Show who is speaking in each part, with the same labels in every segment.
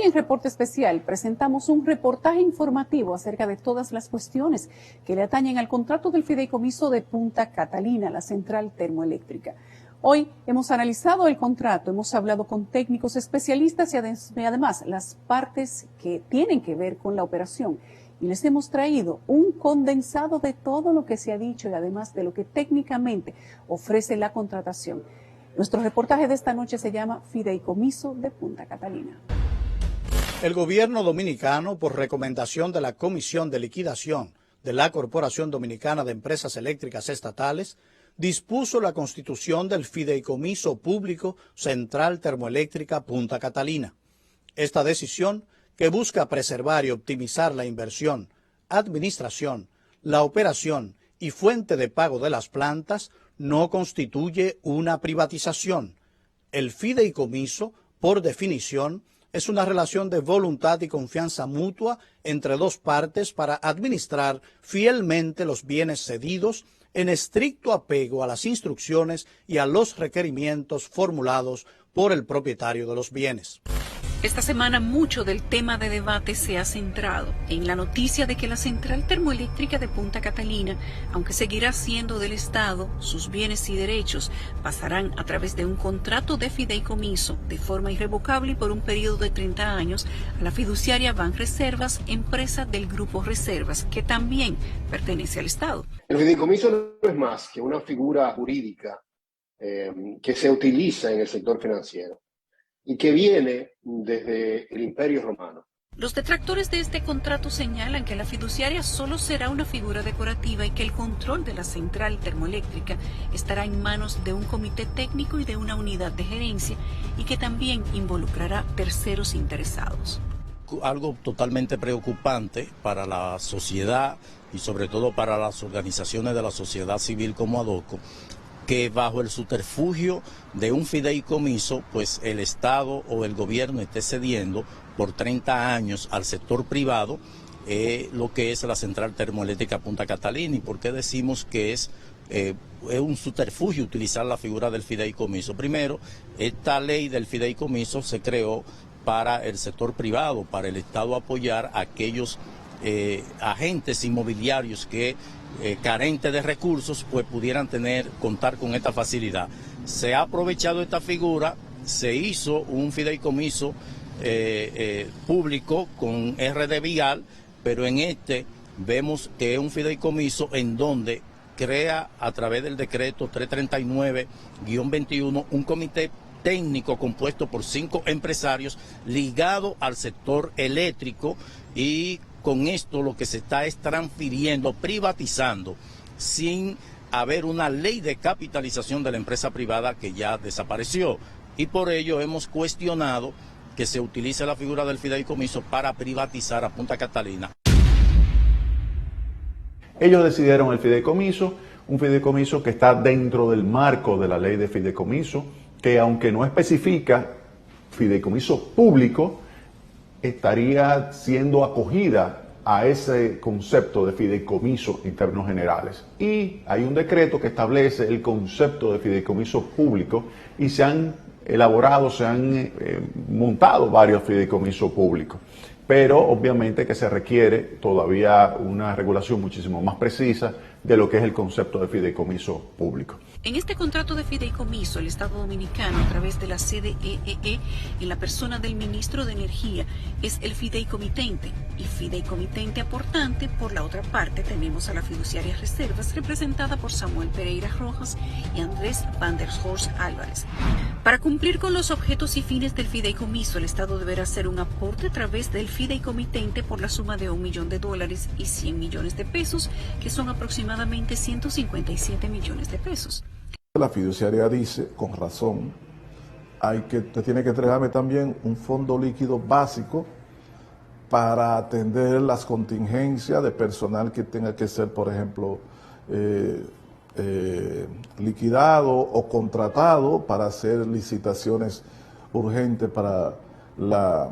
Speaker 1: Hoy en Reporte Especial presentamos un reportaje informativo acerca de todas las cuestiones que le atañen al contrato del fideicomiso de Punta Catalina, la central termoeléctrica. Hoy hemos analizado el contrato, hemos hablado con técnicos especialistas y además las partes que tienen que ver con la operación. Y les hemos traído un condensado de todo lo que se ha dicho y además de lo que técnicamente ofrece la contratación. Nuestro reportaje de esta noche se llama Fideicomiso de Punta Catalina.
Speaker 2: El gobierno dominicano, por recomendación de la Comisión de Liquidación de la Corporación Dominicana de Empresas Eléctricas Estatales, dispuso la constitución del Fideicomiso Público Central Termoeléctrica Punta Catalina. Esta decisión, que busca preservar y optimizar la inversión, administración, la operación y fuente de pago de las plantas, no constituye una privatización. El fideicomiso, por definición, es una relación de voluntad y confianza mutua entre dos partes para administrar fielmente los bienes cedidos en estricto apego a las instrucciones y a los requerimientos formulados por el propietario de los bienes.
Speaker 3: Esta semana mucho del tema de debate se ha centrado en la noticia de que la central termoeléctrica de Punta Catalina, aunque seguirá siendo del Estado, sus bienes y derechos pasarán a través de un contrato de fideicomiso de forma irrevocable y por un periodo de 30 años a la fiduciaria Banreservas, empresa del Grupo Reservas, que también pertenece al Estado.
Speaker 4: El fideicomiso no es más que una figura jurídica que se utiliza en el sector financiero y que viene desde el Imperio Romano.
Speaker 3: Los detractores de este contrato señalan que la fiduciaria solo será una figura decorativa y que el control de la central termoeléctrica estará en manos de un comité técnico y de una unidad de gerencia y que también involucrará terceros interesados.
Speaker 5: Algo totalmente preocupante para la sociedad y sobre todo para las organizaciones de la sociedad civil como ADOCO, que bajo el subterfugio de un fideicomiso, pues el Estado o el gobierno esté cediendo por 30 años al sector privado lo que es la central termoeléctrica Punta Catalina. ¿Y por qué decimos que es un subterfugio utilizar la figura del fideicomiso? Primero, esta ley del fideicomiso se creó para el sector privado, para el Estado apoyar a aquellos agentes inmobiliarios que carentes de recursos pues pudieran contar con esta facilidad. Se ha aprovechado esta figura, se hizo un fideicomiso público con RD Vial, pero en este vemos que es un fideicomiso en donde crea a través del decreto 339-21 un comité técnico compuesto por 5 empresarios ligados al sector eléctrico, y con esto lo que se está es transfiriendo, privatizando, sin haber una ley de capitalización de la empresa privada que ya desapareció. Y por ello hemos cuestionado que se utilice la figura del fideicomiso para privatizar a Punta Catalina.
Speaker 6: Ellos decidieron el fideicomiso, un fideicomiso que está dentro del marco de la ley de fideicomiso, que aunque no especifica fideicomiso público, estaría siendo acogida a ese concepto de fideicomiso en términos generales. Y hay un decreto que establece el concepto de fideicomiso público y se han elaborado, se han montado varios fideicomisos públicos. Pero obviamente que se requiere todavía una regulación muchísimo más precisa de lo que es el concepto de fideicomiso público.
Speaker 3: En este contrato de fideicomiso, el Estado Dominicano, a través de la CDEE, en la persona del Ministro de Energía, es el fideicomitente, y fideicomitente aportante. Por la otra parte, tenemos a la fiduciaria Reservas, representada por Samuel Pereira Rojas y Andrés Van der Horst Álvarez. Para cumplir con los objetos y fines del fideicomiso, el Estado deberá hacer un aporte a través del fideicomitente por la suma de $1 millón y 100 millones de pesos, que son aproximadamente 157 millones de pesos.
Speaker 7: La fiduciaria dice, con razón, usted tiene que entregarme también un fondo líquido básico para atender las contingencias de personal que tenga que ser, por ejemplo, liquidado o contratado para hacer licitaciones urgentes para la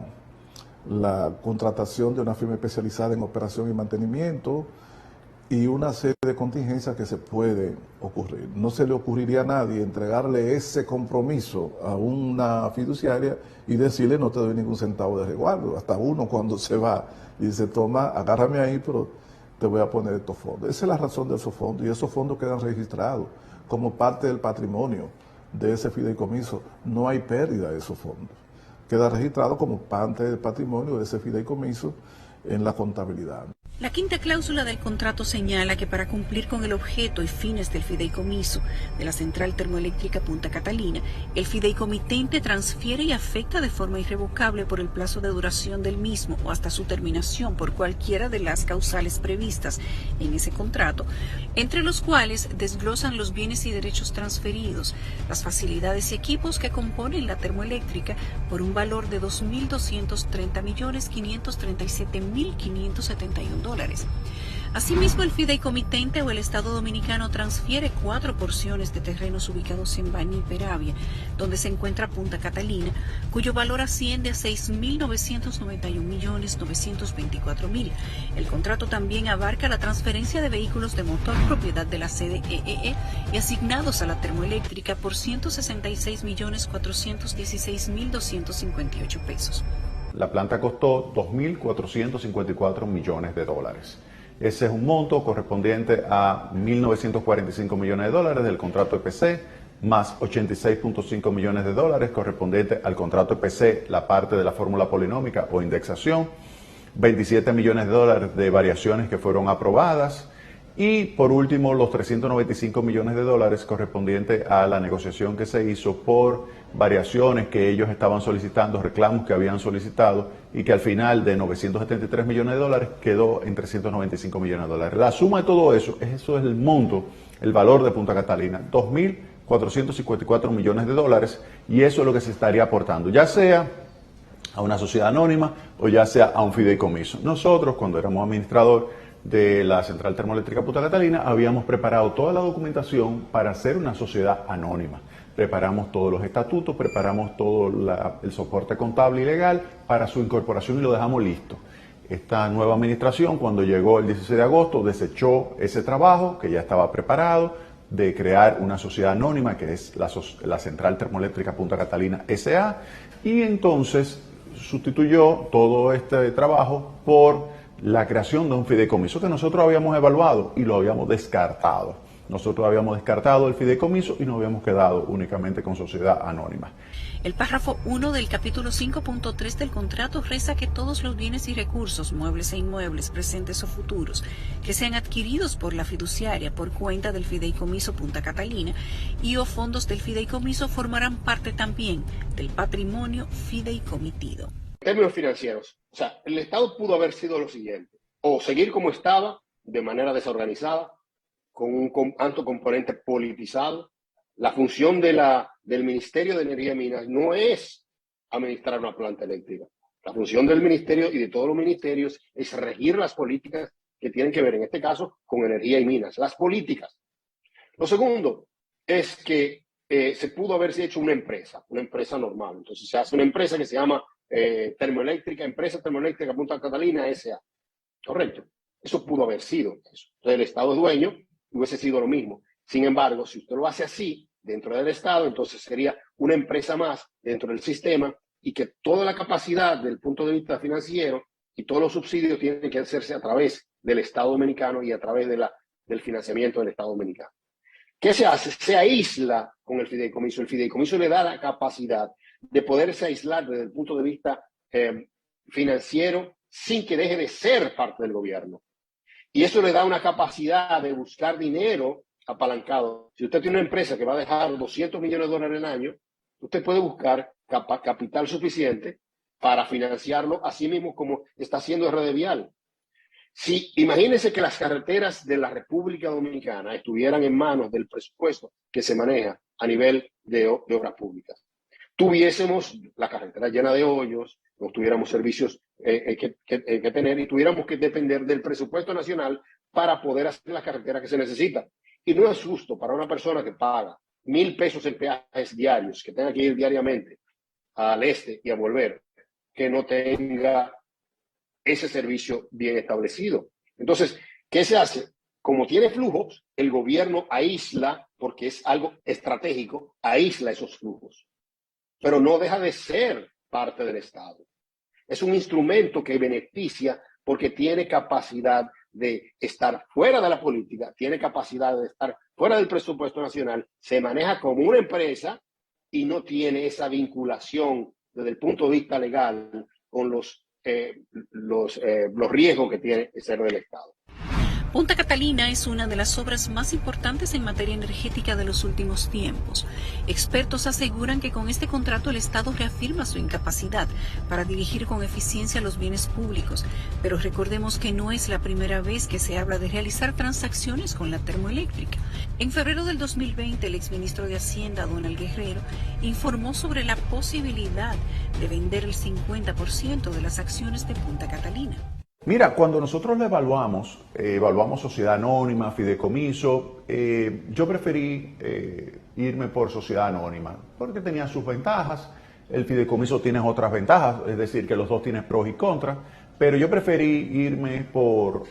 Speaker 7: contratación de una firma especializada en operación y mantenimiento, y una serie de contingencias que se pueden ocurrir. No se le ocurriría a nadie entregarle ese compromiso a una fiduciaria y decirle no te doy ningún centavo de resguardo. Hasta uno cuando se va y dice toma, agárrame ahí, pero te voy a poner estos fondos. Esa es la razón de esos fondos y esos fondos quedan registrados como parte del patrimonio de ese fideicomiso. No hay pérdida de esos fondos. Queda registrado como parte del patrimonio de ese fideicomiso en la contabilidad.
Speaker 3: La quinta cláusula del contrato señala que para cumplir con el objeto y fines del fideicomiso de la Central Termoeléctrica Punta Catalina, el fideicomitente transfiere y afecta de forma irrevocable por el plazo de duración del mismo o hasta su terminación por cualquiera de las causales previstas en ese contrato, entre los cuales desglosan los bienes y derechos transferidos, las facilidades y equipos que componen la termoeléctrica por un valor de $2.230.537.571. Asimismo, el fideicomitente o el Estado Dominicano transfiere 4 porciones de terrenos ubicados en Baní y Peravia, donde se encuentra Punta Catalina, cuyo valor asciende a $6.991.924.000. El contrato también abarca la transferencia de vehículos de motor propiedad de la sede EEE y asignados a la termoeléctrica por $166.416.258.
Speaker 6: La planta costó $2.454 millones. Ese es un monto correspondiente a $1.945 millones del contrato EPC, más $86.5 millones correspondiente al contrato EPC, la parte de la fórmula polinómica o indexación, $27 millones de variaciones que fueron aprobadas, y por último los $395 millones correspondientes a la negociación que se hizo por variaciones que ellos estaban solicitando, reclamos que habían solicitado y que al final de $973 millones quedó en $395 millones. La suma de todo eso es el monto, el valor de Punta Catalina, $2.454 millones, y eso es lo que se estaría aportando, ya sea a una sociedad anónima o ya sea a un fideicomiso. Nosotros, cuando éramos administrador de la Central Termoeléctrica Punta Catalina, habíamos preparado toda la documentación para hacer una sociedad anónima. Preparamos todos los estatutos, preparamos todo el soporte contable y legal para su incorporación y lo dejamos listo. Esta nueva administración, cuando llegó el 16 de agosto, desechó ese trabajo que ya estaba preparado de crear una sociedad anónima, que es la Central Termoeléctrica Punta Catalina S.A., y entonces sustituyó todo este trabajo por la creación de un fideicomiso que nosotros habíamos evaluado y lo habíamos descartado. Nosotros habíamos descartado el fideicomiso y nos habíamos quedado únicamente con sociedad anónima.
Speaker 3: El párrafo 1 del capítulo 5.3 del contrato reza que todos los bienes y recursos, muebles e inmuebles, presentes o futuros, que sean adquiridos por la fiduciaria por cuenta del fideicomiso Punta Catalina y o fondos del fideicomiso formarán parte también del patrimonio fideicomitido.
Speaker 4: En términos financieros, o sea, el Estado pudo haber sido lo siguiente: o seguir como estaba, de manera desorganizada, con un alto componente politizado. La función del Ministerio de Energía y Minas no es administrar una planta eléctrica. La función del Ministerio y de todos los ministerios es regir las políticas que tienen que ver, en este caso, con energía y minas, las políticas. Lo segundo es que se pudo haberse hecho una empresa normal. Entonces se hace una empresa que se llama Empresa Termoeléctrica Punta Catalina S.A. Correcto. Eso pudo haber sido eso. Entonces el Estado es dueño y hubiese sido lo mismo. Sin embargo, si usted lo hace así, dentro del Estado, entonces sería una empresa más dentro del sistema y que toda la capacidad del punto de vista financiero y todos los subsidios tienen que hacerse a través del Estado Dominicano y a través del financiamiento del Estado Dominicano. ¿Qué se hace? Se aísla con el fideicomiso. El fideicomiso le da la capacidad de poderse aislar desde el punto de vista financiero sin que deje de ser parte del gobierno. Y eso le da una capacidad de buscar dinero apalancado. Si usted tiene una empresa que va a dejar $200 millones al año, usted puede buscar capital suficiente para financiarlo, así mismo como está haciendo Red Vial. Si imagínense que las carreteras de la República Dominicana estuvieran en manos del presupuesto que se maneja a nivel de obras públicas, tuviésemos la carretera llena de hoyos, no tuviéramos servicios que tener y tuviéramos que depender del presupuesto nacional para poder hacer la carretera que se necesita. Y no es justo para una persona que paga $1,000 en peajes diarios, que tenga que ir diariamente al este y a volver, que no tenga ese servicio bien establecido. Entonces, ¿qué se hace? como tiene flujos, el gobierno aísla, porque es algo estratégico, aísla esos flujos. Pero no deja de ser parte del Estado. Es un instrumento que beneficia porque tiene capacidad de estar fuera de la política, tiene capacidad de estar fuera del presupuesto nacional, se maneja como una empresa y no tiene esa vinculación desde el punto de vista legal con los riesgos que tiene ser del Estado.
Speaker 3: Punta Catalina es una de las obras más importantes en materia energética de los últimos tiempos. Expertos aseguran que con este contrato el Estado reafirma su incapacidad para dirigir con eficiencia los bienes públicos, pero recordemos que no es la primera vez que se habla de realizar transacciones con la termoeléctrica. En febrero del 2020, el exministro de Hacienda, Donald Guerrero, informó sobre la posibilidad de vender el 50% de las acciones de Punta Catalina.
Speaker 6: Mira, cuando nosotros lo evaluamos sociedad anónima, fideicomiso, yo preferí irme por sociedad anónima, porque tenía sus ventajas, el fideicomiso tiene otras ventajas, es decir, que los dos tienen pros y contras, pero yo preferí irme por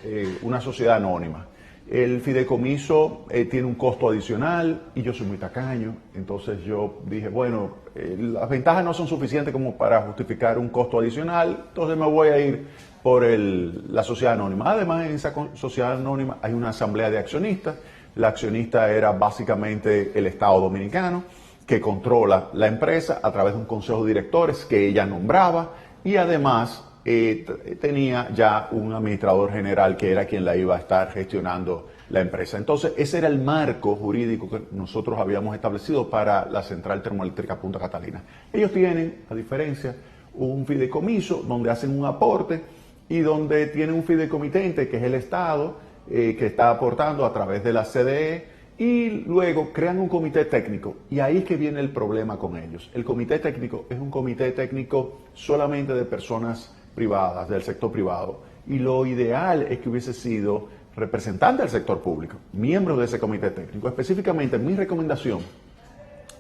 Speaker 6: una sociedad anónima. El fideicomiso tiene un costo adicional y yo soy muy tacaño, entonces yo dije, bueno, las ventajas no son suficientes como para justificar un costo adicional, entonces me voy a ir por la sociedad anónima. Además, en esa sociedad anónima hay una asamblea de accionistas. La accionista era básicamente el Estado Dominicano, que controla la empresa a través de un consejo de directores que ella nombraba y además tenía ya un administrador general que era quien la iba a estar gestionando la empresa. Entonces, ese era el marco jurídico que nosotros habíamos establecido para la central termoeléctrica Punta Catalina. Ellos tienen, a diferencia, un fideicomiso donde hacen un aporte y donde tienen un fideicomitente que es el Estado, que está aportando a través de la CDE, y luego crean un comité técnico. Y ahí es que viene el problema con ellos. El comité técnico es un comité técnico solamente de personas privadas, del sector privado. Y lo ideal es que hubiese sido representante del sector público, miembros de ese comité técnico. Específicamente, mi recomendación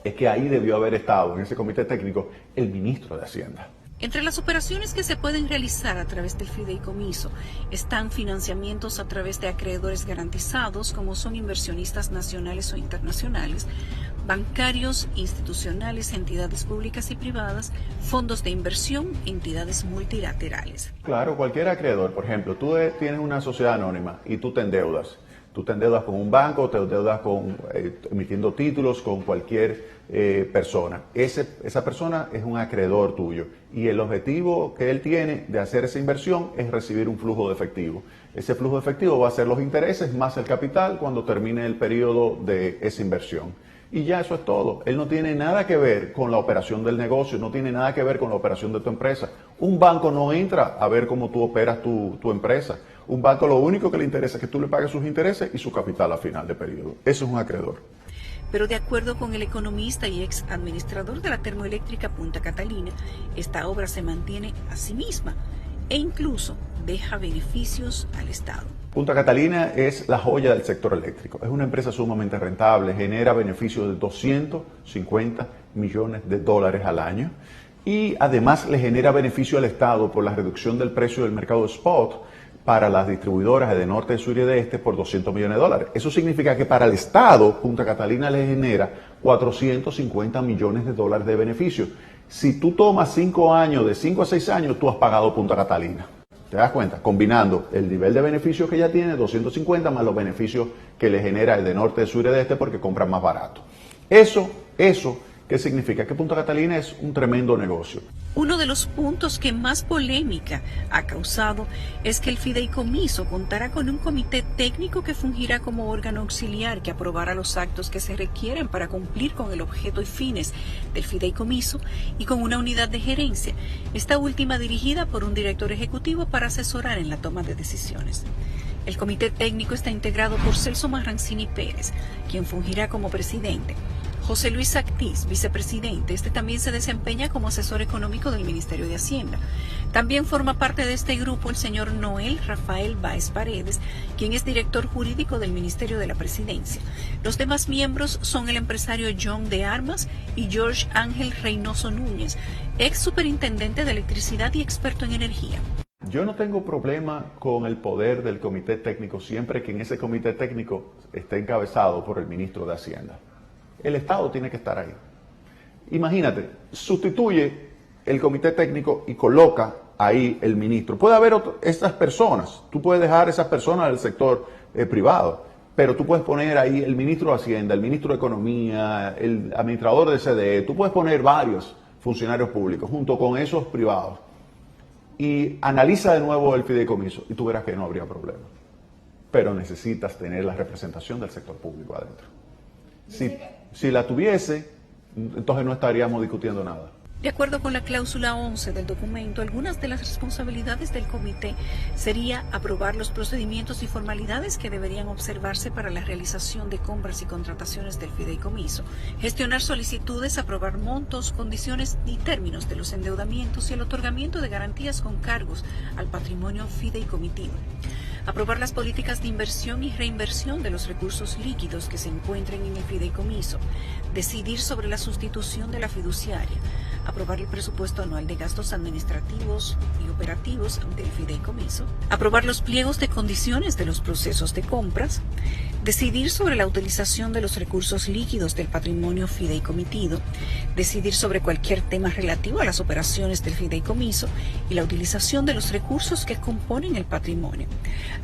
Speaker 6: es que ahí debió haber estado, en ese comité técnico, el ministro de Hacienda.
Speaker 3: Entre las operaciones que se pueden realizar a través del fideicomiso están financiamientos a través de acreedores garantizados, como son inversionistas nacionales o internacionales, bancarios, institucionales, entidades públicas y privadas, fondos de inversión, entidades multilaterales.
Speaker 6: Claro, cualquier acreedor. Por ejemplo, tú tienes una sociedad anónima y tú te endeudas. Tú te endeudas con un banco, te endeudas emitiendo títulos con cualquier persona. Esa persona es un acreedor tuyo y el objetivo que él tiene de hacer esa inversión es recibir un flujo de efectivo. Ese flujo de efectivo va a ser los intereses más el capital cuando termine el periodo de esa inversión. Y ya eso es todo. Él no tiene nada que ver con la operación del negocio, no tiene nada que ver con la operación de tu empresa. Un banco no entra a ver cómo tú operas tu empresa. Un banco lo único que le interesa es que tú le pagues sus intereses y su capital a final de periodo. Eso es un acreedor.
Speaker 3: Pero de acuerdo con el economista y ex administrador de la termoeléctrica Punta Catalina, esta obra se mantiene a sí misma e incluso deja beneficios al Estado.
Speaker 6: Punta Catalina es la joya del sector eléctrico. Es una empresa sumamente rentable, genera beneficios de 250 millones de dólares al año y además le genera beneficio al Estado por la reducción del precio del mercado spot para las distribuidoras de norte, sur y de este por 200 millones de dólares. Eso significa que para el Estado, Punta Catalina le genera 450 millones de dólares de beneficio. Si tú tomas 5 años, de 5 a 6 años, tú has pagado Punta Catalina. ¿Te das cuenta? Combinando el nivel de beneficios que ya tiene, 250, más los beneficios que le genera el de norte, sur y de este porque compran más barato. Eso, ¿qué significa? Que Punta Catalina es un tremendo negocio.
Speaker 3: Uno de los puntos que más polémica ha causado es que el fideicomiso contará con un comité técnico que fungirá como órgano auxiliar que aprobará los actos que se requieren para cumplir con el objeto y fines del fideicomiso y con una unidad de gerencia, esta última dirigida por un director ejecutivo para asesorar en la toma de decisiones. El comité técnico está integrado por Celso Marrancini Pérez, quien fungirá como presidente. José Luis Actis, vicepresidente, también se desempeña como asesor económico del Ministerio de Hacienda. También forma parte de este grupo el señor Noel Rafael Báez Paredes, quien es director jurídico del Ministerio de la Presidencia. Los demás miembros son el empresario John de Armas y George Ángel Reynoso Núñez, ex superintendente de electricidad y experto en energía.
Speaker 6: Yo no tengo problema con el poder del comité técnico siempre que en ese comité técnico esté encabezado por el ministro de Hacienda. El Estado tiene que estar ahí. Imagínate, sustituye el comité técnico y coloca ahí el ministro. Puede haber esas personas, tú puedes dejar esas personas del sector privado, pero tú puedes poner ahí el ministro de Hacienda, el ministro de Economía, el administrador de CDE, tú puedes poner varios funcionarios públicos junto con esos privados y analiza de nuevo el fideicomiso y tú verás que no habría problema. Pero necesitas tener la representación del sector público adentro. Si la tuviese, entonces no estaríamos discutiendo nada.
Speaker 3: De acuerdo con la cláusula 11 del documento, algunas de las responsabilidades del comité sería aprobar los procedimientos y formalidades que deberían observarse para la realización de compras y contrataciones del fideicomiso, gestionar solicitudes, aprobar montos, condiciones y términos de los endeudamientos y el otorgamiento de garantías con cargos al patrimonio fideicomitivo, aprobar las políticas de inversión y reinversión de los recursos líquidos que se encuentren en el fideicomiso, decidir sobre la sustitución de la fiduciaria, aprobar el presupuesto anual de gastos administrativos y operativos del fideicomiso, aprobar los pliegos de condiciones de los procesos de compras, decidir sobre la utilización de los recursos líquidos del patrimonio fideicomitido, decidir sobre cualquier tema relativo a las operaciones del fideicomiso y la utilización de los recursos que componen el patrimonio,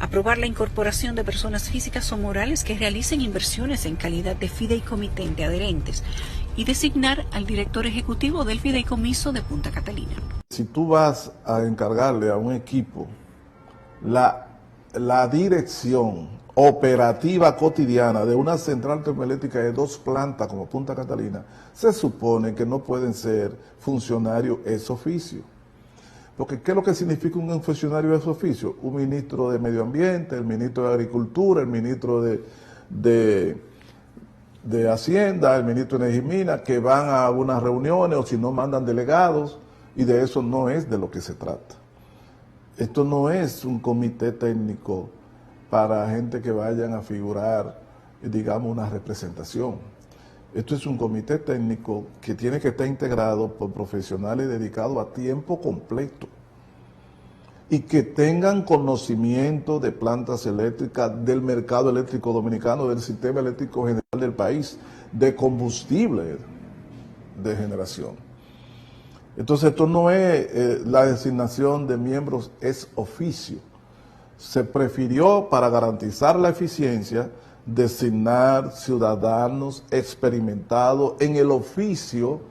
Speaker 3: aprobar la incorporación de personas físicas o morales que realicen inversiones en calidad de fideicomitente adherentes y designar al director ejecutivo del fideicomiso de Punta Catalina.
Speaker 7: Si tú vas a encargarle a un equipo la dirección operativa cotidiana de una central termoeléctrica de 2 plantas como Punta Catalina, se supone que no pueden ser funcionarios ex oficio. Porque ¿qué es lo que significa un funcionario ex oficio? Un ministro de Medio Ambiente, el ministro de Agricultura, el ministro de Hacienda, el ministro de Energía y Minas, que van a algunas reuniones o si no mandan delegados, y de eso no es de lo que se trata. Esto no es un comité técnico para gente que vayan a figurar, digamos, una representación. Esto es un comité técnico que tiene que estar integrado por profesionales dedicados a tiempo completo y que tengan conocimiento de plantas eléctricas, del mercado eléctrico dominicano, del sistema eléctrico general del país, de combustible de generación. Entonces esto no es la designación de miembros ex oficio. Se prefirió, para garantizar la eficiencia, designar ciudadanos experimentados en el oficio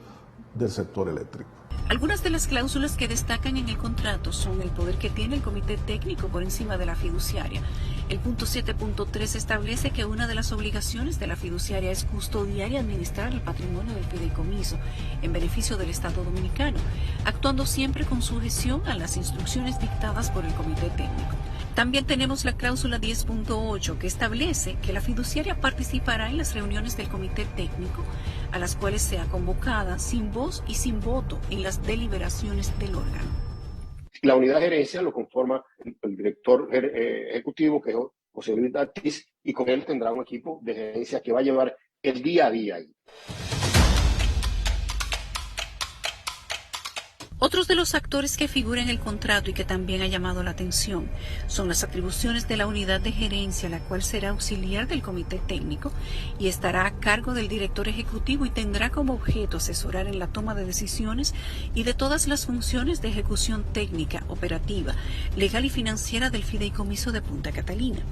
Speaker 7: del sector eléctrico.
Speaker 3: Algunas de las cláusulas que destacan en el contrato son el poder que tiene el comité técnico por encima de la fiduciaria. El punto 7.3 establece que una de las obligaciones de la fiduciaria es custodiar y administrar el patrimonio del fideicomiso en beneficio del Estado dominicano, actuando siempre con sujeción a las instrucciones dictadas por el comité técnico. También tenemos la cláusula 10.8 que establece que la fiduciaria participará en las reuniones del comité técnico a las cuales sea convocada sin voz y sin voto en las deliberaciones del órgano.
Speaker 4: La unidad de gerencia lo conforma el director ejecutivo, que es José Luis Ortiz, y con él tendrá un equipo de gerencia que va a llevar el día a día ahí.
Speaker 3: Otros de los actores que figuran en el contrato y que también ha llamado la atención son las atribuciones de la unidad de gerencia, la cual será auxiliar del comité técnico y estará a cargo del director ejecutivo y tendrá como objeto asesorar en la toma de decisiones y de todas las funciones de ejecución técnica, operativa, legal y financiera del fideicomiso de Punta Catalina.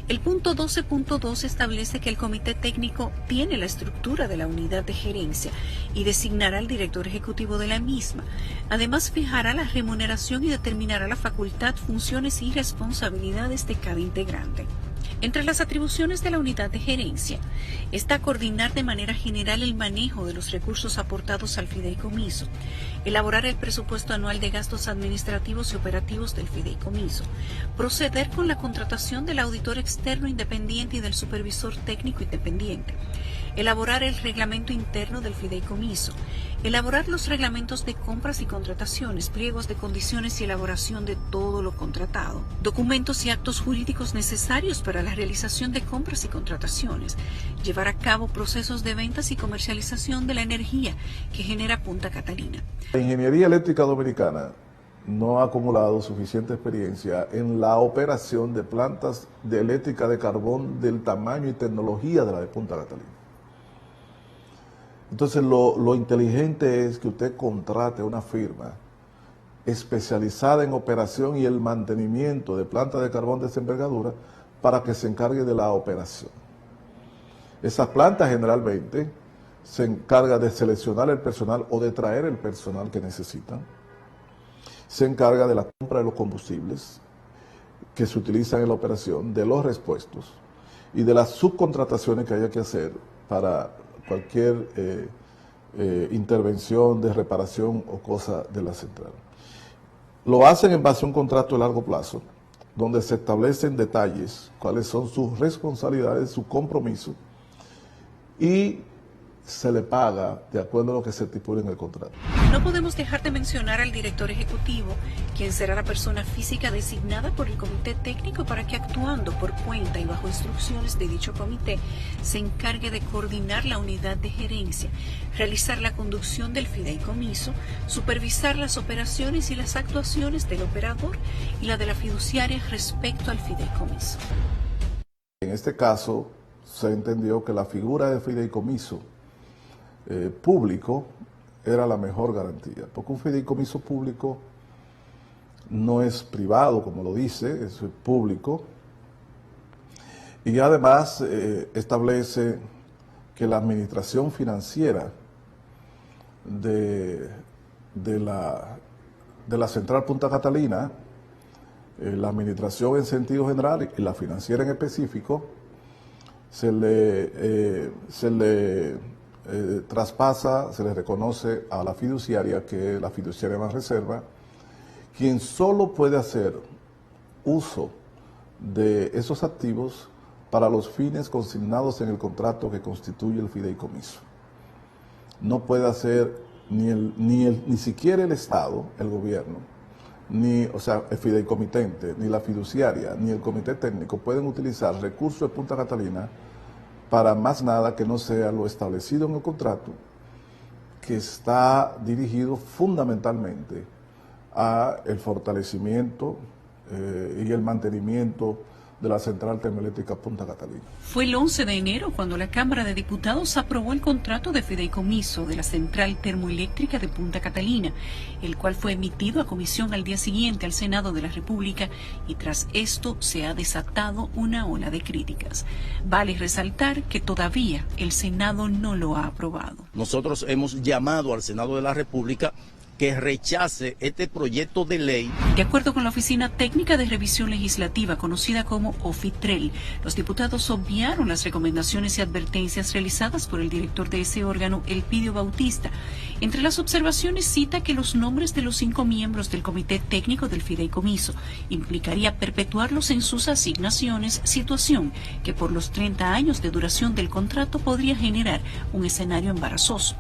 Speaker 3: El punto 12.2 establece que el comité técnico tiene la estructura de la unidad de gerencia y designará al director ejecutivo de la misma. Además, fijará la remuneración y determinará la facultad, funciones y responsabilidades de cada integrante. Entre las atribuciones de la unidad de gerencia está coordinar de manera general el manejo de los recursos aportados al fideicomiso, elaborar el presupuesto anual de gastos administrativos y operativos del fideicomiso, proceder con la contratación del auditor externo independiente y del supervisor técnico independiente, elaborar el reglamento interno del fideicomiso, elaborar los reglamentos de compras y contrataciones, pliegos de condiciones y elaboración de todo lo contratado, documentos y actos jurídicos necesarios para la realización de compras y contrataciones, llevar a cabo procesos de ventas y comercialización de la energía que genera Punta Catalina.
Speaker 7: La ingeniería eléctrica dominicana no ha acumulado suficiente experiencia en la operación de plantas de eléctrica de carbón del tamaño y tecnología de la de Punta Catalina. Entonces lo inteligente es que usted contrate una firma especializada en operación y el mantenimiento de plantas de carbón de esa envergadura para que se encargue de la operación. Esas plantas generalmente se encarga de seleccionar el personal o de traer el personal que necesitan. Se encarga de la compra de los combustibles que se utilizan en la operación, de los repuestos y de las subcontrataciones que haya que hacer para cualquier intervención de reparación o cosa de la central. Lo hacen en base a un contrato de largo plazo, donde se establecen detalles, cuáles son sus responsabilidades, su compromiso, y se le paga de acuerdo a lo que se estipula en el contrato.
Speaker 3: No podemos dejar de mencionar al director ejecutivo, quien será la persona física designada por el comité técnico para que, actuando por cuenta y bajo instrucciones de dicho comité, se encargue de coordinar la unidad de gerencia, realizar la conducción del fideicomiso, supervisar las operaciones y las actuaciones del operador y la de la fiduciaria respecto al fideicomiso.
Speaker 7: En este caso, se entendió que la figura de fideicomiso público era la mejor garantía, porque un fideicomiso público no es privado, como lo dice, es público, y además establece que la administración financiera de la Central Punta Catalina, la administración en sentido general y la financiera en específico, se le traspasa, se le reconoce a la fiduciaria, que es la fiduciaria más reserva, quien solo puede hacer uso de esos activos para los fines consignados en el contrato que constituye el fideicomiso. No puede hacer ni siquiera el Estado, el gobierno, o sea, el fideicomitente, ni la fiduciaria, ni el comité técnico pueden utilizar recursos de Punta Catalina para más nada que no sea lo establecido en el contrato, que está dirigido fundamentalmente a el fortalecimiento y el mantenimiento de la Central Termoeléctrica Punta Catalina.
Speaker 3: Fue el 11 de enero cuando la Cámara de Diputados aprobó el contrato de fideicomiso de la Central Termoeléctrica de Punta Catalina, el cual fue emitido a comisión al día siguiente al Senado de la República, y tras esto se ha desatado una ola de críticas. Vale resaltar que todavía el Senado no lo ha aprobado.
Speaker 5: Nosotros hemos llamado al Senado de la República que rechace este proyecto de ley.
Speaker 3: De acuerdo con la Oficina Técnica de Revisión Legislativa, conocida como OFITREL, los diputados obviaron las recomendaciones y advertencias realizadas por el director de ese órgano, Elpidio Bautista. Entre las observaciones cita que los nombres de los 5 miembros del Comité Técnico del Fideicomiso implicaría perpetuarlos en sus asignaciones, situación que por los 30 años de duración del contrato podría generar un escenario embarazoso.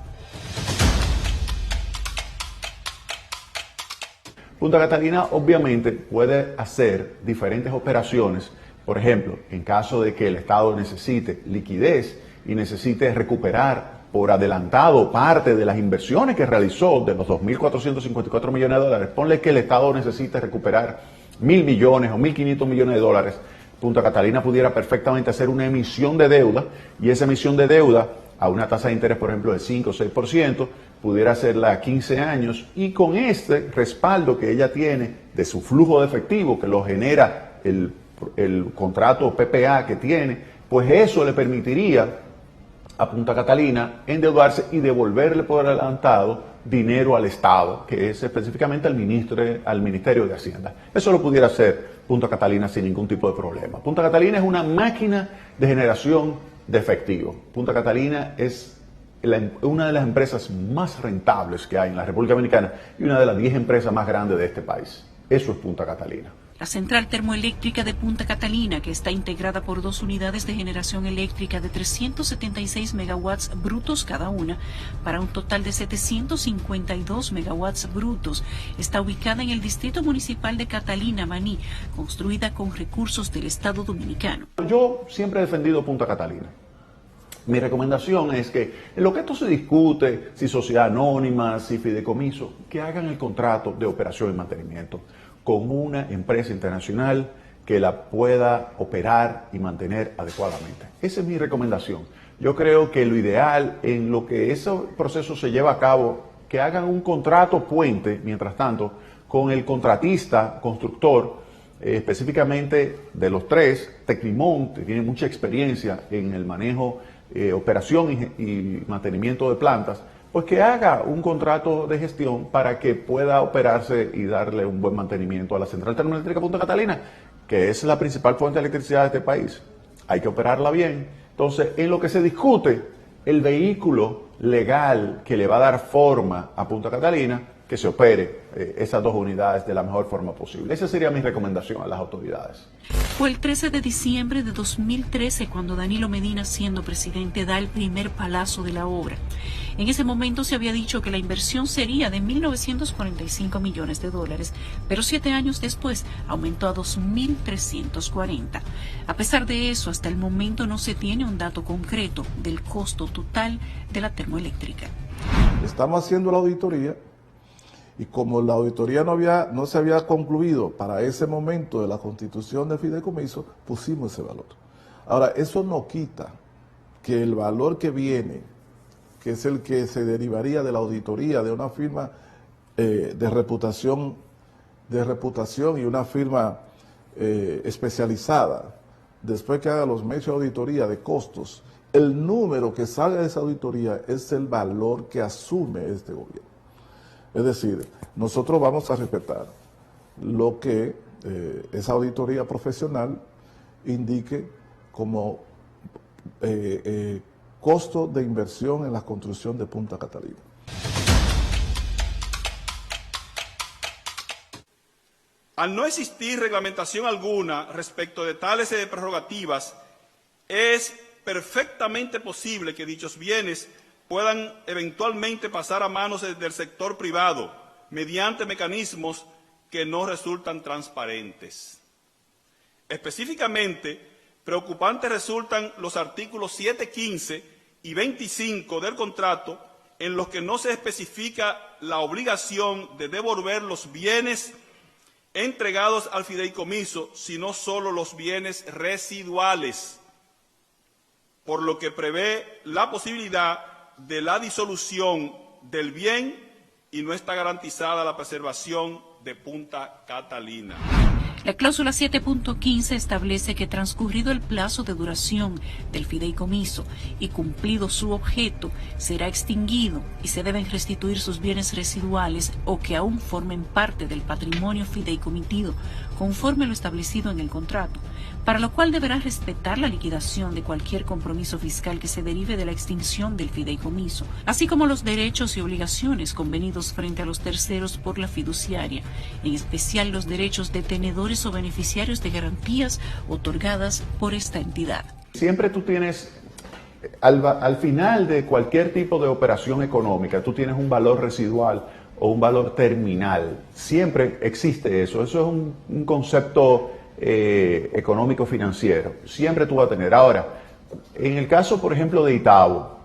Speaker 6: Punta Catalina obviamente puede hacer diferentes operaciones, por ejemplo, en caso de que el Estado necesite liquidez y necesite recuperar por adelantado parte de las inversiones que realizó de los 2.454 millones de dólares. Ponle que el Estado necesite recuperar 1.000 millones o 1.500 millones de dólares. Punta Catalina pudiera perfectamente hacer una emisión de deuda, y esa emisión de deuda a una tasa de interés, por ejemplo, de 5 o 6%, pudiera hacerla a 15 años, y con este respaldo que ella tiene de su flujo de efectivo, que lo genera el contrato PPA que tiene, pues eso le permitiría a Punta Catalina endeudarse y devolverle por adelantado dinero al Estado, que es específicamente al Ministerio de Hacienda. Eso lo pudiera hacer Punta Catalina sin ningún tipo de problema. Punta Catalina es una máquina de generación de efectivo. Punta Catalina es una de las empresas más rentables que hay en la República Dominicana y una de las 10 empresas más grandes de este país. Eso es Punta Catalina.
Speaker 3: La Central Termoeléctrica de Punta Catalina, que está integrada por 2 unidades de generación eléctrica de 376 megawatts brutos cada una, para un total de 752 megawatts brutos, está ubicada en el Distrito Municipal de Catalina, Maní, construida con recursos del Estado Dominicano.
Speaker 6: Yo siempre he defendido Punta Catalina. Mi recomendación es que en lo que esto se discute, si sociedad anónima, si fideicomiso, que hagan el contrato de operación y mantenimiento con una empresa internacional que la pueda operar y mantener adecuadamente. Esa es mi recomendación. Yo creo que lo ideal en lo que ese proceso se lleva a cabo, que hagan un contrato puente, mientras tanto, con el contratista, constructor, específicamente de los tres, Tecnimont, que tiene mucha experiencia en el manejo, operación y mantenimiento de plantas, pues que haga un contrato de gestión para que pueda operarse y darle un buen mantenimiento a la central termoeléctrica Punta Catalina, que es la principal fuente de electricidad de este país. Hay que operarla bien. Entonces, en lo que se discute, el vehículo legal que le va a dar forma a Punta Catalina, que se opere esas dos unidades de la mejor forma posible. Esa sería mi recomendación a las autoridades.
Speaker 3: Fue el 13 de diciembre de 2013 cuando Danilo Medina, siendo presidente, da el primer palazo de la obra. En ese momento se había dicho que la inversión sería de $1.945 millones, pero 7 años después aumentó a 2.340. A pesar de eso, hasta el momento no se tiene un dato concreto del costo total de la termoeléctrica.
Speaker 7: Estamos haciendo la auditoría y como la auditoría no se había concluido para ese momento de la constitución del fideicomiso, pusimos ese valor. Ahora, eso no quita que el valor que viene, que es el que se derivaría de la auditoría de una firma de reputación y una firma especializada, después que haga los medios de auditoría de costos, el número que salga de esa auditoría es el valor que asume este gobierno. Es decir, nosotros vamos a respetar lo que esa auditoría profesional indique como costo de inversión en la construcción de Punta Catalina.
Speaker 8: Al no existir reglamentación alguna respecto de tales prerrogativas, es perfectamente posible que dichos bienes puedan eventualmente pasar a manos del sector privado mediante mecanismos que no resultan transparentes. Específicamente, preocupantes resultan los artículos 7, 15 y 25 del contrato, en los que no se especifica la obligación de devolver los bienes entregados al fideicomiso, sino solo los bienes residuales, por lo que prevé la posibilidad de la disolución del bien y no está garantizada la preservación de Punta Catalina.
Speaker 3: La cláusula 7.15 establece que transcurrido el plazo de duración del fideicomiso y cumplido su objeto, será extinguido y se deben restituir sus bienes residuales o que aún formen parte del patrimonio fideicomitido, conforme lo establecido en el contrato, para lo cual deberá respetar la liquidación de cualquier compromiso fiscal que se derive de la extinción del fideicomiso, así como los derechos y obligaciones convenidos frente a los terceros por la fiduciaria, en especial los derechos de tenedores o beneficiarios de garantías otorgadas por esta entidad.
Speaker 6: Siempre tú tienes, al final de cualquier tipo de operación económica, tú tienes un valor residual o un valor terminal. Siempre existe eso. Eso es un concepto económico financiero. Siempre tú vas a tener. Ahora, en el caso, por ejemplo, de Itabo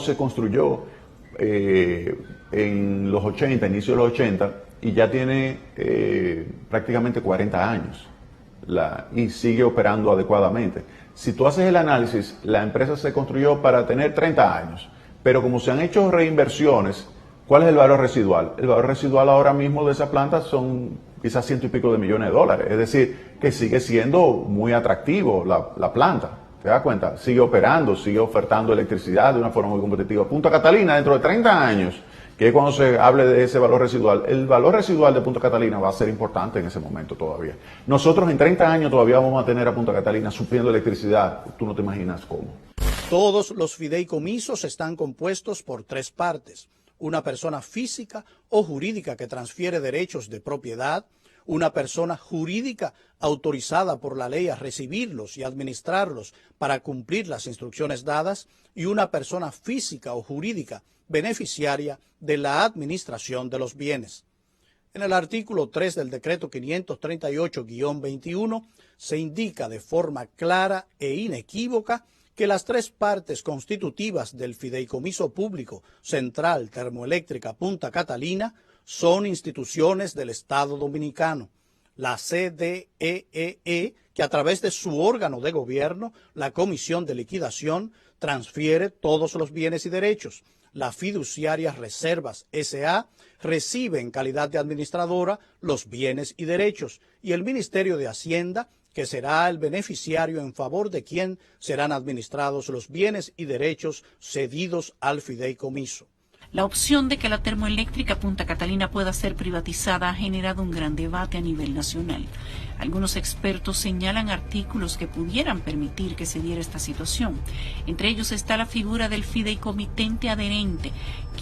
Speaker 6: se construyó en los 80, inicio de los 80, y ya tiene prácticamente 40 años y sigue operando adecuadamente. Si tú haces el análisis, la empresa se construyó para tener 30 años, pero como se han hecho reinversiones, ¿cuál es el valor residual? El valor residual ahora mismo de esa planta son quizás $100 y pico de millones de dólares, es decir, que sigue siendo muy atractivo la planta. ¿Te das cuenta? Sigue operando, sigue ofertando electricidad de una forma muy competitiva. Punta Catalina, dentro de 30 años, que es cuando se hable de ese valor residual, el valor residual de Punta Catalina va a ser importante en ese momento todavía. Nosotros en 30 años todavía vamos a tener a Punta Catalina supliendo electricidad, tú no te imaginas cómo.
Speaker 2: Todos los fideicomisos están compuestos por 3 partes: una persona física o jurídica que transfiere derechos de propiedad, una persona jurídica autorizada por la ley a recibirlos y administrarlos para cumplir las instrucciones dadas, y una persona física o jurídica beneficiaria de la administración de los bienes. En el artículo 3 del decreto 538-21 se indica de forma clara e inequívoca que las tres partes constitutivas del Fideicomiso Público Central Termoeléctrica Punta Catalina son instituciones del Estado Dominicano. La CDEE, que a través de su órgano de gobierno, la Comisión de Liquidación, transfiere todos los bienes y derechos. La fiduciaria Reservas S.A. recibe en calidad de administradora los bienes y derechos, y el Ministerio de Hacienda, que será el beneficiario en favor de quien serán administrados los bienes y derechos cedidos al fideicomiso.
Speaker 3: La opción de que la termoeléctrica Punta Catalina pueda ser privatizada ha generado un gran debate a nivel nacional. Algunos expertos señalan artículos que pudieran permitir que se diera esta situación. Entre ellos está la figura del fideicomitente adherente,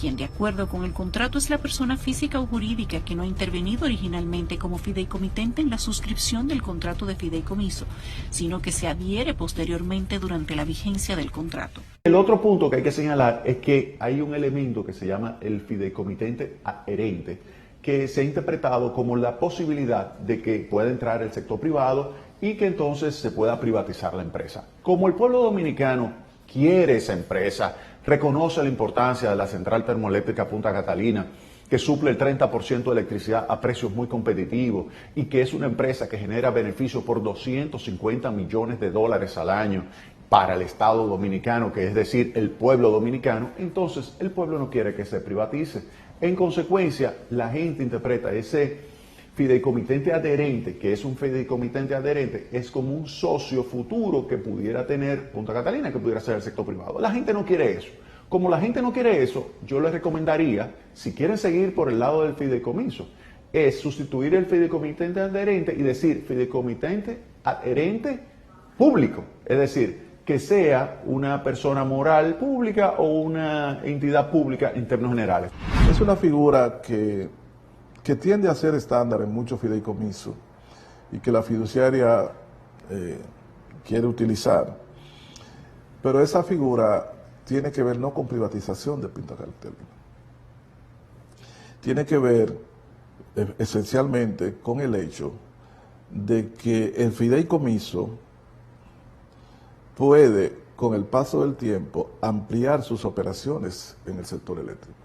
Speaker 3: quien de acuerdo con el contrato es la persona física o jurídica que no ha intervenido originalmente como fideicomitente en la suscripción del contrato de fideicomiso, sino que se adhiere posteriormente durante la vigencia del contrato.
Speaker 6: El otro punto que hay que señalar es que hay un elemento que se llama el fideicomitente adherente, que se ha interpretado como la posibilidad de que pueda entrar el sector privado y que entonces se pueda privatizar la empresa. Como el pueblo dominicano quiere esa empresa, reconoce la importancia de la central termoeléctrica Punta Catalina, que suple el 30% de electricidad a precios muy competitivos y que es una empresa que genera beneficios por 250 millones de dólares al año para el Estado dominicano, que es decir, el pueblo dominicano, entonces el pueblo no quiere que se privatice. En consecuencia, la gente interpreta ese fideicomitente adherente, que es un fideicomitente adherente, es como un socio futuro que pudiera tener Punta Catalina, que pudiera ser el sector privado. La gente no quiere eso. Como la gente no quiere eso, yo les recomendaría, si quieren seguir por el lado del fideicomiso, es sustituir el fideicomitente adherente y decir fideicomitente adherente público, es decir, que sea una persona moral pública o una entidad pública en términos generales.
Speaker 7: Es una figura que tiende a ser estándar en muchos fideicomisos y que la fiduciaria quiere utilizar, pero esa figura tiene que ver no con privatización de Punta Catalina, tiene que ver esencialmente con el hecho de que el fideicomiso puede, con el paso del tiempo, ampliar sus operaciones en el sector eléctrico.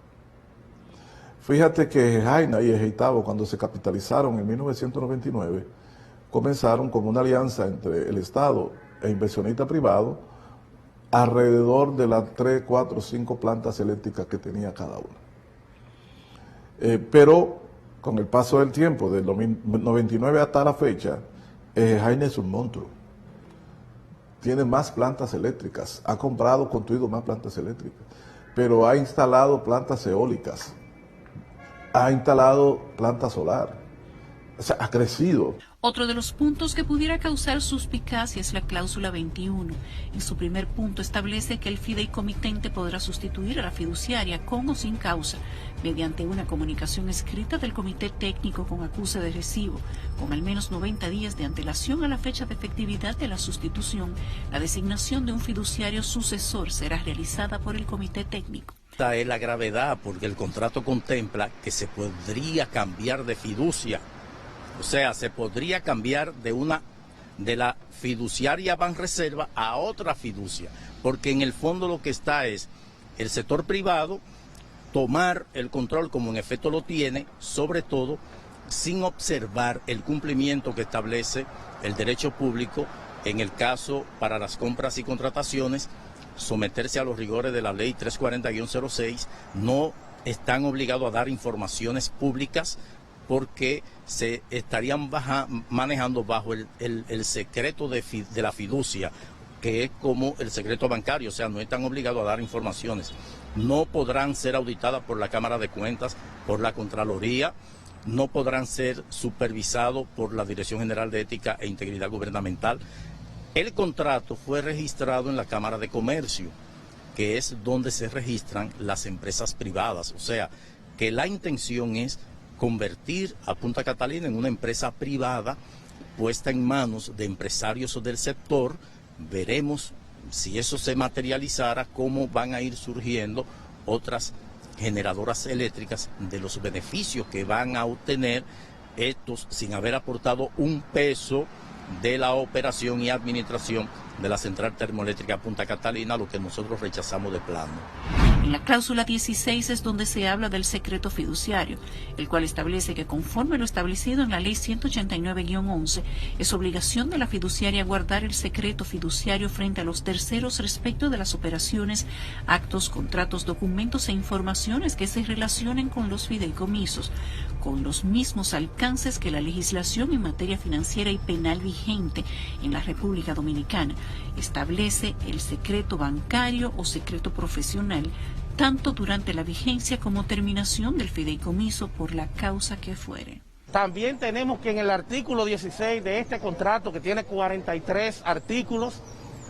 Speaker 7: Fíjate que Jaina y Ejeitabo, cuando se capitalizaron en 1999, comenzaron como una alianza entre el Estado e inversionista privado alrededor de las 3, 4, 5 plantas eléctricas que tenía cada una. Pero con el paso del tiempo, del 99 hasta la fecha, Jaina es un monstruo. Tiene más plantas eléctricas, ha construido más plantas eléctricas, pero ha instalado plantas eólicas, ha instalado plantas solar, o sea, ha crecido.
Speaker 3: Otro de los puntos que pudiera causar suspicacia es la cláusula 21. En su primer punto establece que el fideicomitente podrá sustituir a la fiduciaria con o sin causa, mediante una comunicación escrita del comité técnico con acuse de recibo, con al menos 90 días de antelación a la fecha de efectividad de la sustitución. La designación de un fiduciario sucesor será realizada por el comité técnico.
Speaker 5: Esta es la gravedad, porque el contrato contempla que se podría cambiar de fiducia. O sea, se podría cambiar de la fiduciaria Banreserva a otra fiducia, porque en el fondo lo que está es el sector privado tomar el control, como en efecto lo tiene, sobre todo sin observar el cumplimiento que establece el derecho público, en el caso para las compras y contrataciones, someterse a los rigores de la ley 340-06, no están obligados a dar informaciones públicas, porque se estarían manejando bajo el secreto de la fiducia, que es como el secreto bancario, o sea, no están obligados a dar informaciones. No podrán ser auditadas por la Cámara de Cuentas, por la Contraloría, no podrán ser supervisados por la Dirección General de Ética e Integridad Gubernamental. El contrato fue registrado en la Cámara de Comercio, que es donde se registran las empresas privadas, o sea, que la intención es convertir a Punta Catalina en una empresa privada puesta en manos de empresarios del sector. Veremos si eso se materializara, cómo van a ir surgiendo otras generadoras eléctricas de los beneficios que van a obtener estos sin haber aportado un peso de la operación y administración de la central termoeléctrica Punta Catalina, lo que nosotros rechazamos de plano.
Speaker 3: En la cláusula 16 es donde se habla del secreto fiduciario, el cual establece que conforme lo establecido en la ley 189-11, es obligación de la fiduciaria guardar el secreto fiduciario frente a los terceros respecto de las operaciones, actos, contratos, documentos e informaciones que se relacionen con los fideicomisos, con los mismos alcances que la legislación en materia financiera y penal vigente en la República Dominicana establece el secreto bancario o secreto profesional, tanto durante la vigencia como terminación del fideicomiso por la causa que fuere.
Speaker 9: También tenemos que en el artículo 16 de este contrato, que tiene 43 artículos,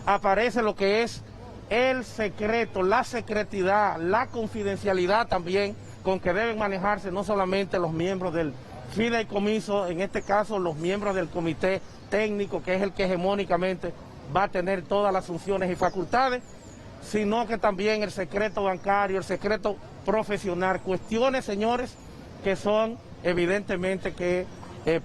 Speaker 9: aparece lo que es el secreto, la secretidad, la confidencialidad también, con que deben manejarse no solamente los miembros del fideicomiso, en este caso los miembros del comité técnico, que es el que hegemónicamente va a tener todas las funciones y facultades, sino que también el secreto bancario, el secreto profesional, cuestiones, señores, que son evidentemente que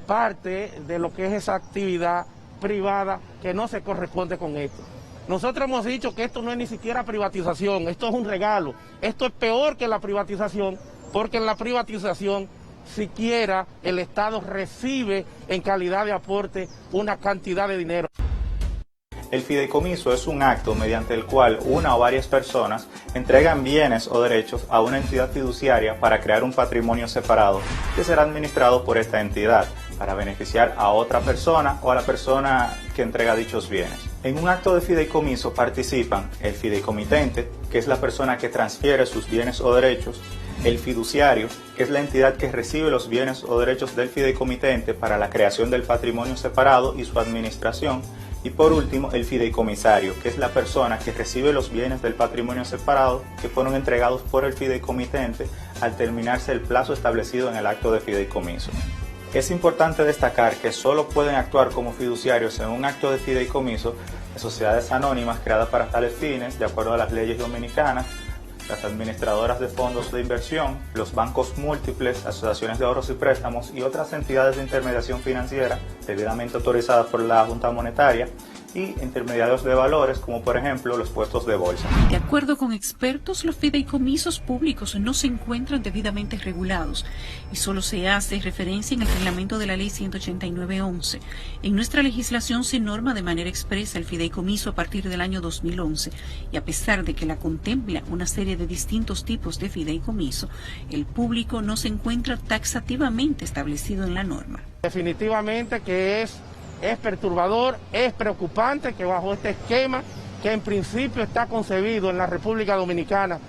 Speaker 9: parte de lo que es esa actividad privada que no se corresponde con esto. Nosotros hemos dicho que esto no es ni siquiera privatización, esto es un regalo, esto es peor que la privatización, porque en la privatización siquiera el Estado recibe en calidad de aporte una cantidad de dinero.
Speaker 10: El fideicomiso es un acto mediante el cual una o varias personas entregan bienes o derechos a una entidad fiduciaria para crear un patrimonio separado que será administrado por esta entidad para beneficiar a otra persona o a la persona que entrega dichos bienes. En un acto de fideicomiso participan el fideicomitente, que es la persona que transfiere sus bienes o derechos, el fiduciario, que es la entidad que recibe los bienes o derechos del fideicomitente para la creación del patrimonio separado y su administración, y por último el fideicomisario, que es la persona que recibe los bienes del patrimonio separado que fueron entregados por el fideicomitente al terminarse el plazo establecido en el acto de fideicomiso. Es importante destacar que solo pueden actuar como fiduciarios en un acto de fideicomiso las sociedades anónimas creadas para tales fines, de acuerdo a las leyes dominicanas, las administradoras de fondos de inversión, los bancos múltiples, asociaciones de ahorros y préstamos y otras entidades de intermediación financiera debidamente autorizadas por la Junta Monetaria, y intermediarios de valores, como por ejemplo los puestos de bolsa.
Speaker 3: De acuerdo con expertos, los fideicomisos públicos no se encuentran debidamente regulados y solo se hace referencia en el reglamento de la ley 189-11. En nuestra legislación se norma de manera expresa el fideicomiso a partir del año 2011 y a pesar de que la contempla una serie de distintos tipos de fideicomiso, el público no se encuentra taxativamente establecido en la norma.
Speaker 9: Definitivamente que es perturbador, es preocupante que bajo este esquema, que en principio está concebido en la República Dominicana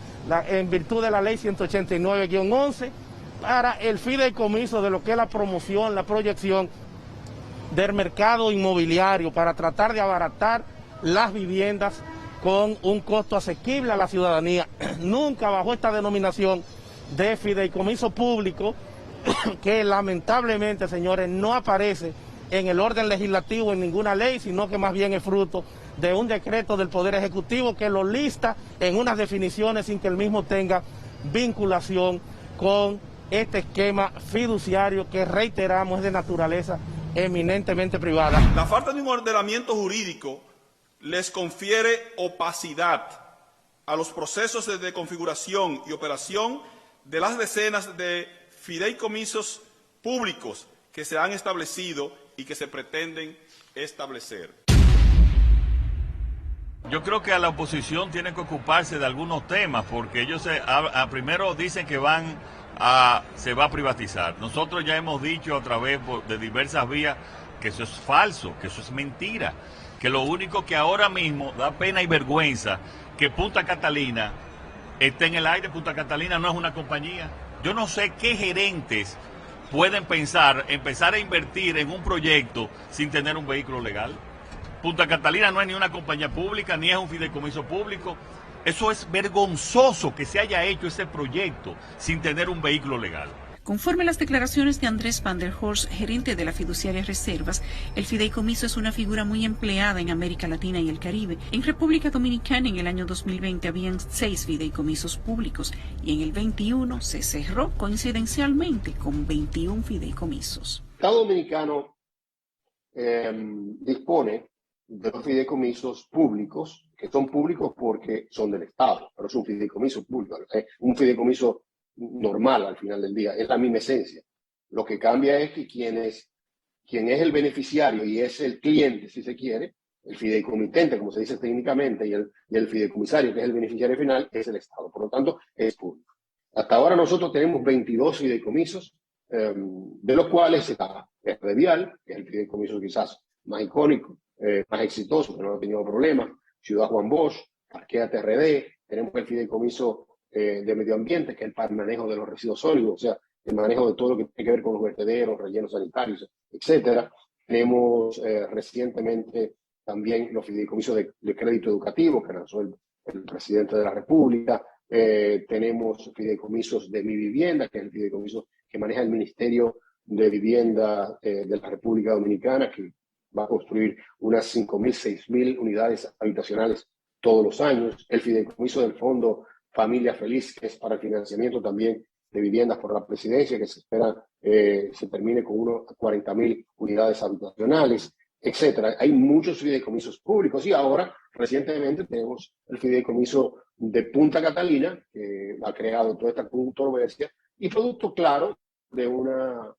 Speaker 9: en virtud de la ley 189-11, para el fideicomiso de lo que es la promoción, la proyección del mercado inmobiliario, para tratar de abaratar las viviendas con un costo asequible a la ciudadanía. Nunca bajo esta denominación de fideicomiso público, que lamentablemente, señores, no aparece en el orden legislativo en ninguna ley, sino que más bien es fruto de un decreto del Poder Ejecutivo que lo lista en unas definiciones sin que el mismo tenga vinculación con este esquema fiduciario que, reiteramos, es de naturaleza eminentemente privada.
Speaker 8: La falta de un ordenamiento jurídico les confiere opacidad a los procesos de configuración y operación de las decenas de fideicomisos públicos que se han establecido y que se pretenden establecer.
Speaker 11: Yo creo que a la oposición tiene que ocuparse de algunos temas, porque ellos primero dicen que se va a privatizar. Nosotros ya hemos dicho a través de diversas vías que eso es falso, que eso es mentira, que lo único que ahora mismo da pena y vergüenza que Punta Catalina esté en el aire. Punta Catalina no es una compañía. Yo no sé qué gerentes pueden empezar a invertir en un proyecto sin tener un vehículo legal. Punta Catalina no es ni una compañía pública, ni es un fideicomiso público. Eso es vergonzoso que se haya hecho ese proyecto sin tener un vehículo legal.
Speaker 3: Conforme a las declaraciones de Andrés Van der Horst, gerente de la fiduciaria Reservas, el fideicomiso es una figura muy empleada en América Latina y el Caribe. En República Dominicana en el año 2020 habían 6 fideicomisos públicos y en el 21 se cerró coincidencialmente con 21 fideicomisos.
Speaker 4: El Estado Dominicano dispone de los fideicomisos públicos, que son públicos porque son del Estado, pero es un fideicomiso público, un fideicomiso normal al final del día, es la misma esencia. Lo que cambia es que quien es el beneficiario y es el cliente, si se quiere, el fideicomitente, como se dice técnicamente, y el fideicomisario, que es el beneficiario final, es el Estado. Por lo tanto, es público. Hasta ahora nosotros tenemos 22 fideicomisos, de los cuales está RD Vial, que es el fideicomiso quizás más icónico, más exitoso, que no ha tenido problemas, Ciudad Juan Bosch, Parquea TRD, tenemos el fideicomiso de medio ambiente, que es el manejo de los residuos sólidos, o sea, el manejo de todo lo que tiene que ver con los vertederos, rellenos sanitarios, etcétera. Tenemos recientemente también los fideicomisos de crédito educativo, que lanzó el presidente de la República. Tenemos fideicomisos de Mi Vivienda, que es el fideicomiso que maneja el Ministerio de Vivienda de la República Dominicana, que va a construir unas 5.000, 6.000 unidades habitacionales todos los años. El fideicomiso del Fondo Familia Feliz, que es para el financiamiento también de viviendas por la presidencia, que se espera se termine con unos 40.000 unidades habitacionales, etcétera. Hay muchos fideicomisos públicos y ahora, recientemente, tenemos el fideicomiso de Punta Catalina, que ha creado toda esta controversia, y producto claro de una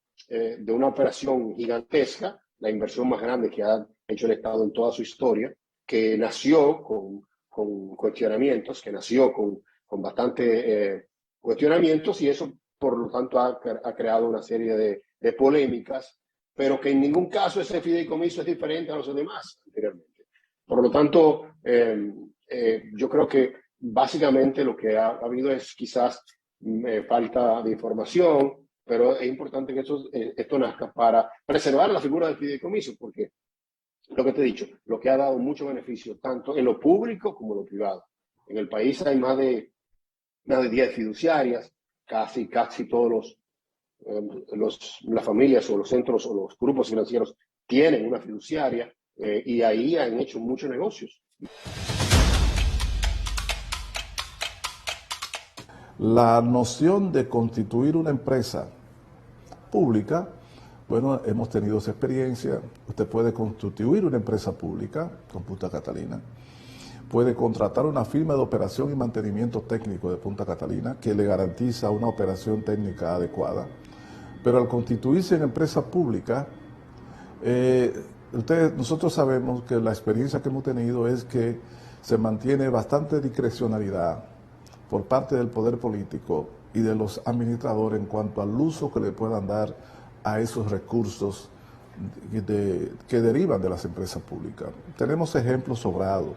Speaker 4: operación gigantesca, la inversión más grande que ha hecho el Estado en toda su historia, que nació con cuestionamientos, que nació con bastante cuestionamientos, y eso, por lo tanto, ha creado una serie de polémicas, pero que en ningún caso ese fideicomiso es diferente a los demás anteriormente. Por lo tanto, yo creo que básicamente lo que ha habido es quizás falta de información, pero es importante que esto nazca para preservar la figura del fideicomiso, porque lo que te he dicho, lo que ha dado mucho beneficio tanto en lo público como en lo privado. En el país hay más de 10 fiduciarias, casi todos las familias o los centros o los grupos financieros tienen una fiduciaria y ahí han hecho muchos negocios.
Speaker 7: La noción de constituir una empresa pública, bueno, hemos tenido esa experiencia. Usted puede constituir una empresa pública con Punta Catalina, puede contratar una firma de operación y mantenimiento técnico de Punta Catalina que le garantiza una operación técnica adecuada, pero al constituirse en empresa pública, nosotros sabemos que la experiencia que hemos tenido es que se mantiene bastante discrecionalidad por parte del poder político y de los administradores en cuanto al uso que le puedan dar a esos recursos que derivan de las empresas públicas. Tenemos ejemplos sobrados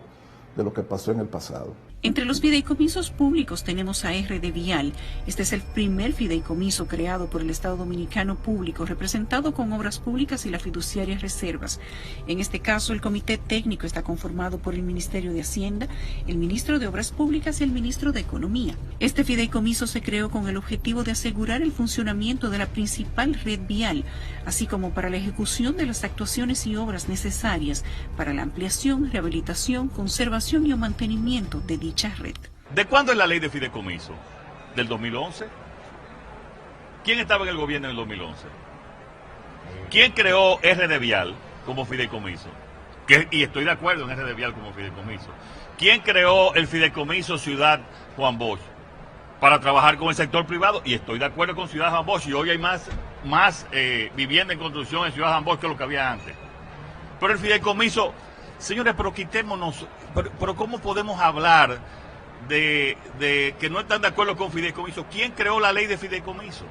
Speaker 7: de lo que pasó en el pasado.
Speaker 3: Entre los fideicomisos públicos tenemos a RD Vial. Este es el primer fideicomiso creado por el Estado Dominicano público, representado con obras públicas y la fiduciaria Reservas. En este caso, el comité técnico está conformado por el Ministerio de Hacienda, el Ministro de Obras Públicas y el Ministro de Economía. Este fideicomiso se creó con el objetivo de asegurar el funcionamiento de la principal red vial, así como para la ejecución de las actuaciones y obras necesarias para la ampliación, rehabilitación, conservación y mantenimiento de dicha red.
Speaker 11: ¿De cuándo es la ley de fideicomiso? ¿Del 2011? ¿Quién estaba en el gobierno en el 2011? ¿Quién creó RD Vial como fideicomiso? Y estoy de acuerdo en RD Vial como fideicomiso. ¿Quién creó el fideicomiso Ciudad Juan Bosch? Para trabajar con el sector privado, y estoy de acuerdo con Ciudad Juan Bosch, y hoy hay más vivienda en construcción en Ciudad Juan Bosch que lo que había antes. Pero el fideicomiso, señores, pero quitémonos, pero ¿cómo podemos hablar de que no están de acuerdo con fideicomiso? ¿Quién creó la ley de fideicomiso?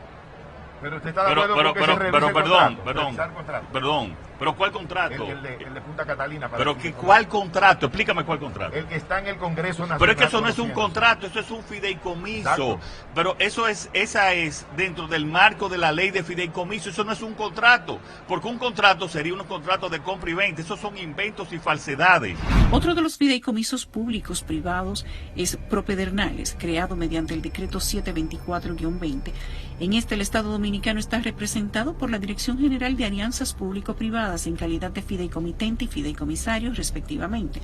Speaker 12: Pero usted está de acuerdo con que se revise el contrato.
Speaker 11: Perdón, pero ¿cuál contrato?
Speaker 12: El de Punta Catalina.
Speaker 11: Pero ¿cuál contrato? Explícame cuál contrato.
Speaker 12: El que está en el Congreso Nacional.
Speaker 11: Pero es que eso no es un contrato, eso es un fideicomiso. Exacto. Pero esa es dentro del marco de la ley de fideicomiso, eso no es un contrato, porque un contrato sería un contrato de compra y venta, esos son inventos y falsedades.
Speaker 3: Otro de los fideicomisos públicos privados es Propedernales, creado mediante el decreto 724-20. En este, el Estado Dominicano está representado por la Dirección General de Alianzas Público-Privadas, privadas en calidad de fideicomitente y fideicomisario, respectivamente,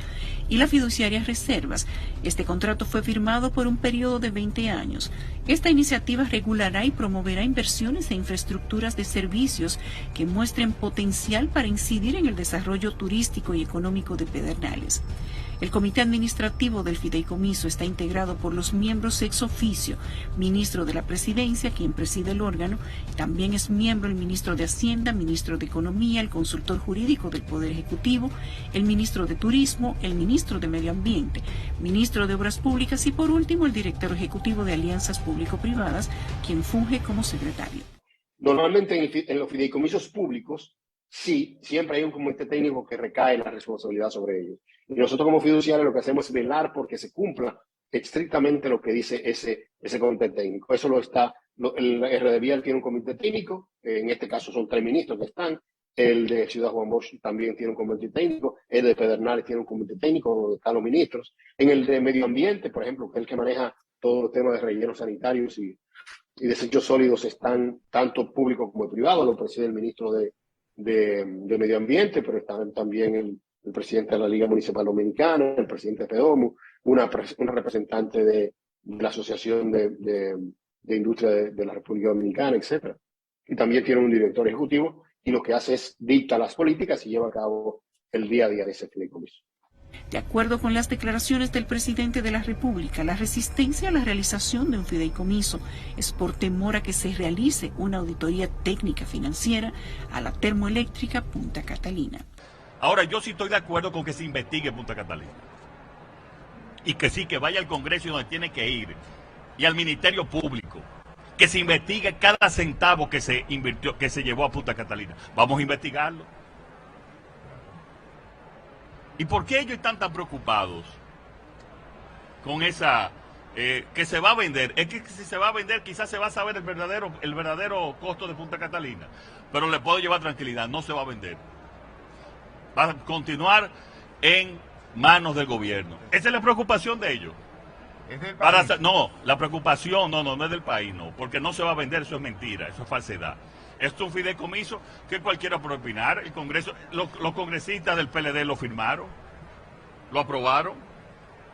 Speaker 3: y la fiduciaria Reservas. Este contrato fue firmado por un periodo de 20 años. Esta iniciativa regulará y promoverá inversiones e infraestructuras de servicios que muestren potencial para incidir en el desarrollo turístico y económico de Pedernales. El comité administrativo del fideicomiso está integrado por los miembros ex oficio, ministro de la Presidencia, quien preside el órgano, también es miembro el ministro de Hacienda, ministro de Economía, el consultor jurídico del Poder Ejecutivo, el ministro de Turismo, el ministro de Medio Ambiente, ministro de Obras Públicas y por último el director ejecutivo de Alianzas Público-Privadas, quien funge como secretario.
Speaker 4: Normalmente en los fideicomisos públicos, sí, siempre hay un comité técnico que recae la responsabilidad sobre ellos. Y nosotros como fiduciarios lo que hacemos es velar porque se cumpla estrictamente lo que dice ese comité técnico. Eso el RDVial tiene un comité técnico, en este caso son 3 ministros que están, el de Ciudad Juan Bosch también tiene un comité técnico, el de Pedernales tiene un comité técnico donde están los ministros, en el de Medio Ambiente, por ejemplo, que es el que maneja todos los temas de rellenos sanitarios y desechos sólidos, están tanto público como privado, lo preside el ministro de Medio Ambiente, pero están también el presidente de la Liga Municipal Dominicana, el presidente de PEDOMU, una representante de la Asociación de Industria de la República Dominicana, etc. Y también tiene un director ejecutivo y lo que hace es dicta las políticas y lleva a cabo el día a día de ese fideicomiso.
Speaker 3: De acuerdo con las declaraciones del presidente de la República, la resistencia a la realización de un fideicomiso es por temor a que se realice una auditoría técnica financiera a la termoeléctrica Punta Catalina.
Speaker 11: Ahora, yo sí estoy de acuerdo con que se investigue Punta Catalina. Y que sí, que vaya al Congreso donde tiene que ir. Y al Ministerio Público. Que se investigue cada centavo que se invirtió, que se llevó a Punta Catalina. Vamos a investigarlo. ¿Y por qué ellos están tan preocupados con esa que se va a vender? Es que si se va a vender quizás se va a saber el verdadero costo de Punta Catalina. Pero le puedo llevar tranquilidad, no se va a vender. Va a continuar en manos del gobierno. Esa es la preocupación de ellos.
Speaker 12: ¿Es del país?
Speaker 11: No, la preocupación no es del país, no, porque no se va a vender, eso es mentira, eso es falsedad. Esto es un fideicomiso que cualquiera puede opinar. El Congreso, los congresistas del PLD lo firmaron, lo aprobaron.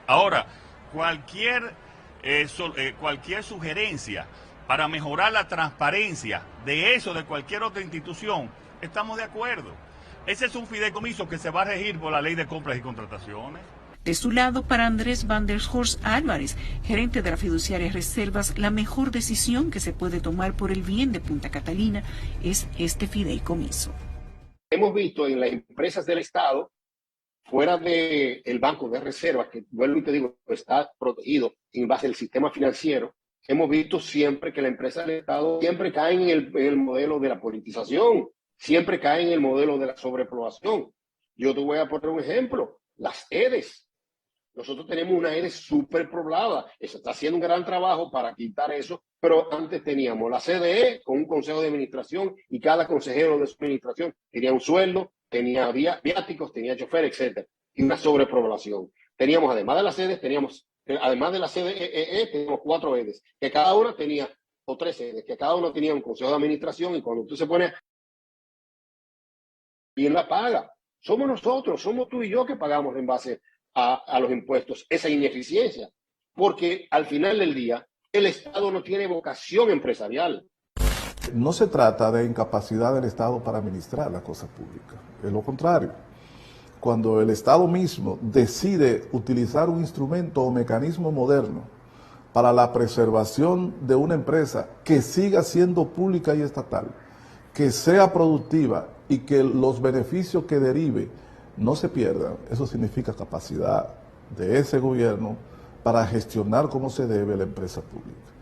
Speaker 11: Ahora, cualquier sugerencia para mejorar la transparencia de eso, de cualquier otra institución, estamos de acuerdo. Ese es un fideicomiso que se va a regir por la Ley de Compras y Contrataciones.
Speaker 3: De su lado, para Andrés Van der Horst Álvarez, gerente de la fiduciaria Reservas, la mejor decisión que se puede tomar por el bien de Punta Catalina es este fideicomiso.
Speaker 4: Hemos visto en las empresas del Estado, fuera del Banco de Reservas, que vuelvo y te digo, está protegido en base al sistema financiero, hemos visto siempre que la empresa del Estado siempre cae en el modelo de la politización, siempre cae en el modelo de la sobrepoblación. Yo te voy a poner un ejemplo, las EDES. Nosotros tenemos una EDES súper poblada. Eso está haciendo un gran trabajo para quitar eso, pero antes teníamos la CDE con un consejo de administración y cada consejero de su administración tenía un sueldo, tenía viáticos, tenía chofer, etc. Y una sobrepoblación. Teníamos, además de las EDES, además de la CDE, teníamos 4 EDES, que cada una tenía, o 3 EDES, que cada uno tenía un consejo de administración y cuando tú se pones, ¿quién la paga? Somos nosotros, somos tú y yo que pagamos en base a los impuestos esa ineficiencia, porque al final del día el Estado no tiene vocación empresarial.
Speaker 7: No se trata de incapacidad del Estado para administrar la cosa pública, es lo contrario. Cuando el Estado mismo decide utilizar un instrumento o mecanismo moderno para la preservación de una empresa que siga siendo pública y estatal, que sea productiva y que los beneficios que derive no se pierdan, eso significa capacidad de ese gobierno para gestionar como se debe la empresa pública.